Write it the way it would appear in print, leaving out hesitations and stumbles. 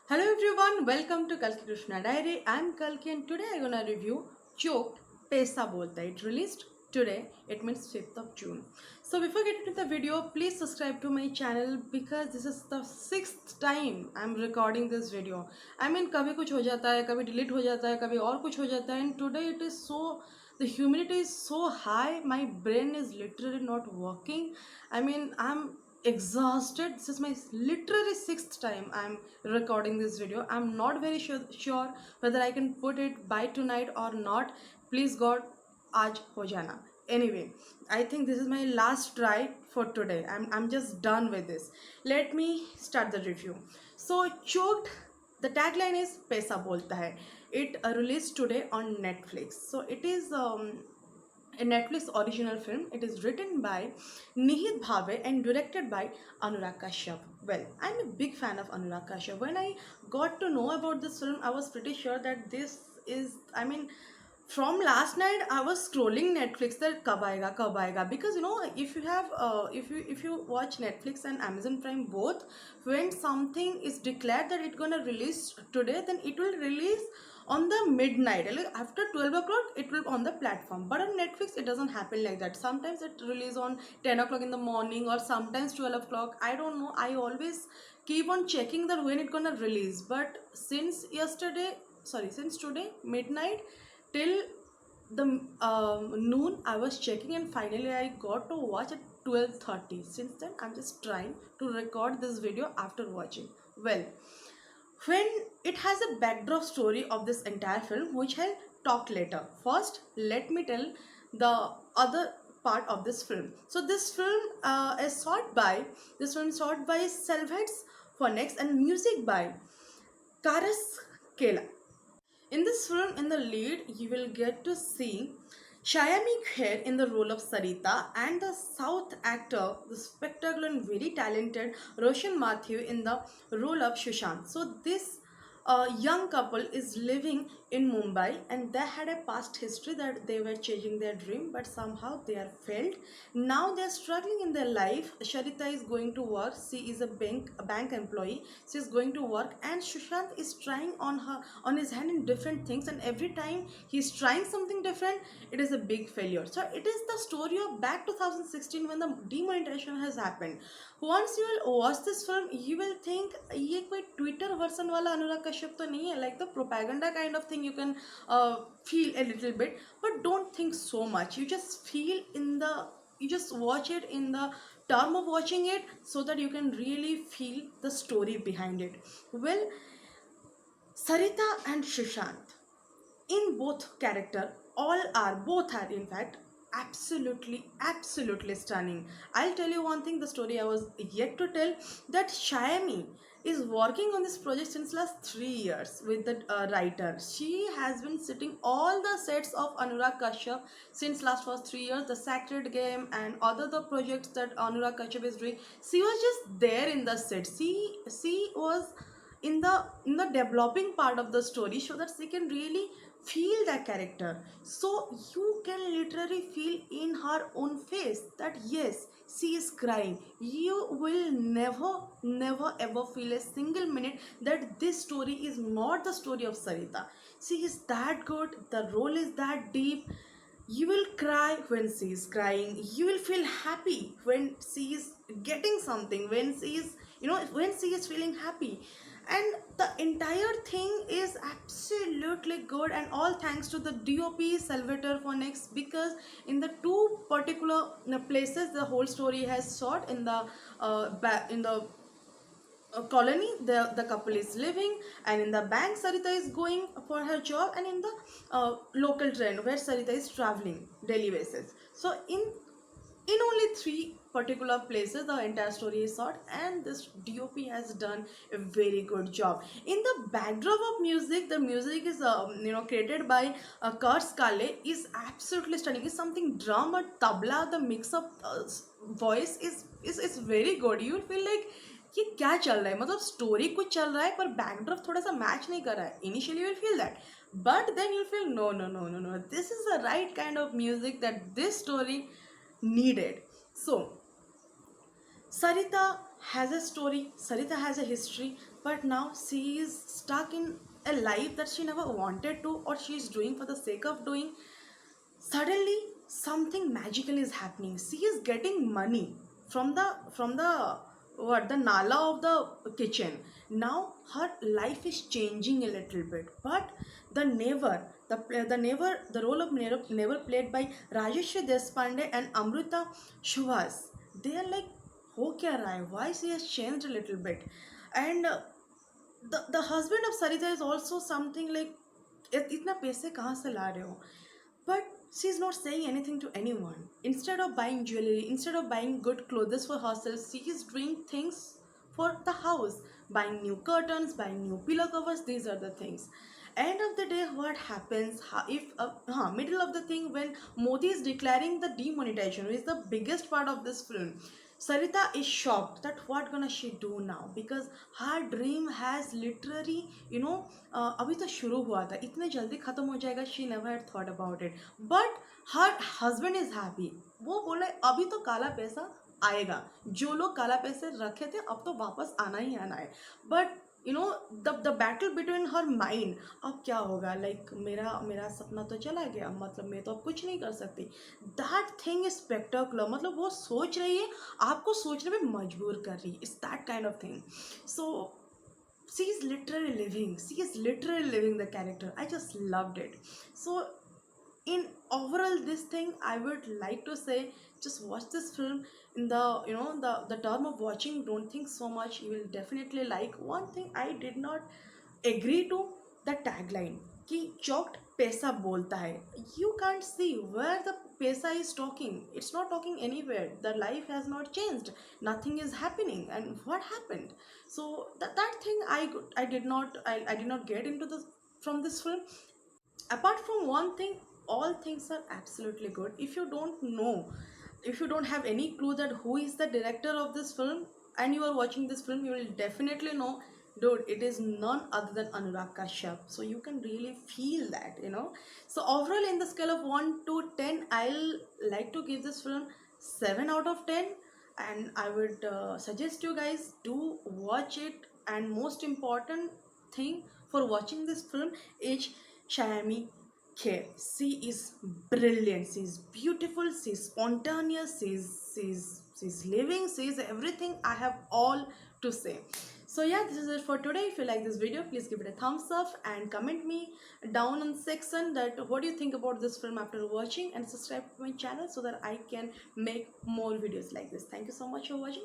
Hello everyone, welcome to Kalki Krishna Diary. I'm Kalki and today I'm gonna review Choked Pesa Bolta. It released today, it means 5th of June. So before getting to the video, please subscribe to my channel because this is the 6th time I'm recording this video. I mean कभी कुछ हो जाता है, कभी delete हो जाता है, कभी और कुछ हो जाता है and today it is so, the humidity is so high, my brain is literally not working. I mean I'm exhausted. This is my literally 6th time I'm recording this video. I'm not very sure whether I can put it by tonight or not. Please God, aaj ho jana. Anyway, I think this is my last try for today. I'm just done with this. Let me start the review. So Choked, the tagline is Pesa Bolta Hai. It released today on Netflix. So it is a Netflix original film. It is written by Nihit Bhave and directed by Anurag Kashyap. Well, I'm a big fan of Anurag Kashyap. When I got to know about this film, I was pretty sure that this is, I mean, from last night I was scrolling Netflix that kab aayega, because you know, if you have if you watch Netflix and Amazon Prime both, when something is declared that it's gonna release today, then it will release on the midnight, like after 12 o'clock it will on the platform. But on Netflix it doesn't happen like that. Sometimes it release on 10 o'clock in the morning or sometimes 12 o'clock. I don't know, I always keep on checking that when it gonna release. But since today midnight till the noon I was checking, and finally I got to watch at 12:30. Since then I'm just trying to record this video after watching. Well, when it has a backdrop story of this entire film, which I'll talk later. First, let me tell the other part of this film. So this film is shot by Selvets Phoenix and music by Karas Kela. In this film, in the lead, you will get to see Shyami Kher in the role of Sarita and the South actor, the spectacular and very talented Roshan Mathew in the role of Sushant. So this young couple is living in Mumbai and they had a past history that they were chasing their dream, but somehow they are failed. Now they are struggling in their life. Sharita is going to work. She is a bank employee. She is going to work, and Sushant is trying on his hand in different things, and every time he's trying something different, it is a big failure. So it is the story of back 2016 when the demonetization has happened. Once you will watch this film, you will think ये कोई Twitter version वाला अनुराग कश्यप तो नहीं है, like the propaganda kind of thing you can feel a little bit, but don't think so much. You just watch it in the term of watching it so that you can really feel the story behind it. Well, Sarita and Shishant, in both are in fact absolutely stunning. I'll tell you one thing, the story I was yet to tell, that Shyami is working on this project since last 3 years with the writer. She has been sitting all the sets of Anurag Kashyap since last first 3 years, the Sacred Game and other the projects that Anurag Kashyap is doing. She was just there in the set. She was in the developing part of the story so that she can really feel the character. So you can literally feel in her own face that yes, she is crying. You will never ever feel a single minute that this story is not the story of Sarita. She is that good, the role is that deep. You will cry when she is crying, you will feel happy when she is getting something, when she is, when she is feeling happy. And the entire thing is absolutely good, and all thanks to the DOP Salvatore Phoenix, because in the two particular places the whole story has shot in the in the colony the couple is living, and in the bank Sarita is going for her job, and in the local train where Sarita is traveling daily basis. So in only three particular places the entire story is shot, and this DOP has done a very good job. In the backdrop of music, the music is created by Kurt Kale, is absolutely stunning. It's something drum or tabla, the mix of voice is very good. You will feel like ये क्या चल रहा है, मतलब story कुछ चल रहा है पर बैकड्रॉप थोड़ा सा मैच नहीं कर रहा है. Initially you will feel that, but then you'll feel no, this is the right kind of music that this story needed. So Sarita has a story, Sarita has a history, but now she is stuck in a life that she never wanted to, or she is doing for the sake of doing. Suddenly something magical is happening. She is getting money from the what, the nala of the kitchen. Now her life is changing a little bit. But the neighbor, the neighbor, the role of neighbor played by Rajeshri Deshpande and Amrita Shuvas, they are like, ho kya raha hai, why she has changed a little bit. And the husband of Sarita is also something like, इतना पैसे कहाँ से ला रहे हो. But she's not saying anything to anyone. Instead of buying jewelry, instead of buying good clothes for herself, she is doing things for the house. Buying new curtains, buying new pillow covers, these are the things. End of the day, what happens, if middle of the thing, when Modi is declaring the demonetization, which is the biggest part of this film, Sarita is shocked that what gonna she do now, because her dream has literally, अभी तो शुरू हुआ था, इतने जल्दी खत्म हो जाएगा, she never had thought about it. But her husband is happy. वो बोला अभी तो काला पैसा आएगा, जो लोग काला पैसे रखे थे अब तो वापस आना ही आना है. But the battle between her mind, अब क्या होगा, like मेरा मेरा सपना तो चला गया, मतलब मैं तो अब कुछ नहीं कर सकती. That thing is spectacular. मतलब वो सोच रही है, आपको सोचने में मजबूर कर रही है. It's that kind of thing. So she is literally living the character. I just loved it. So in overall this thing, I would like to say, just watch this film. In the the term of watching, don't think so much, you will definitely like. One thing I did not agree to, the tagline कि चौकट पैसा बोलता है. You can't see where the पैसा is talking. It's not talking anywhere. The life has not changed, nothing is happening, and what happened? So that thing I did not get into the from this film. Apart from one thing, all things are absolutely good. If you don't know, if you don't have any clue that who is the director of this film, and you are watching this film, you will definitely know, dude, it is none other than Anurag Kashyap. So you can really feel that. So overall, in the scale of 1 to 10, I'll like to give this film 7 out of 10. And I would suggest you guys do watch it. And most important thing for watching this film is Shyami Kher. She is brilliant. She is beautiful. She is spontaneous. She's living. She is everything I have all to say. So yeah, this is it for today. If you like this video, please give it a thumbs up and comment me down in the section that what do you think about this film after watching, and subscribe to my channel so that I can make more videos like this. Thank you so much for watching.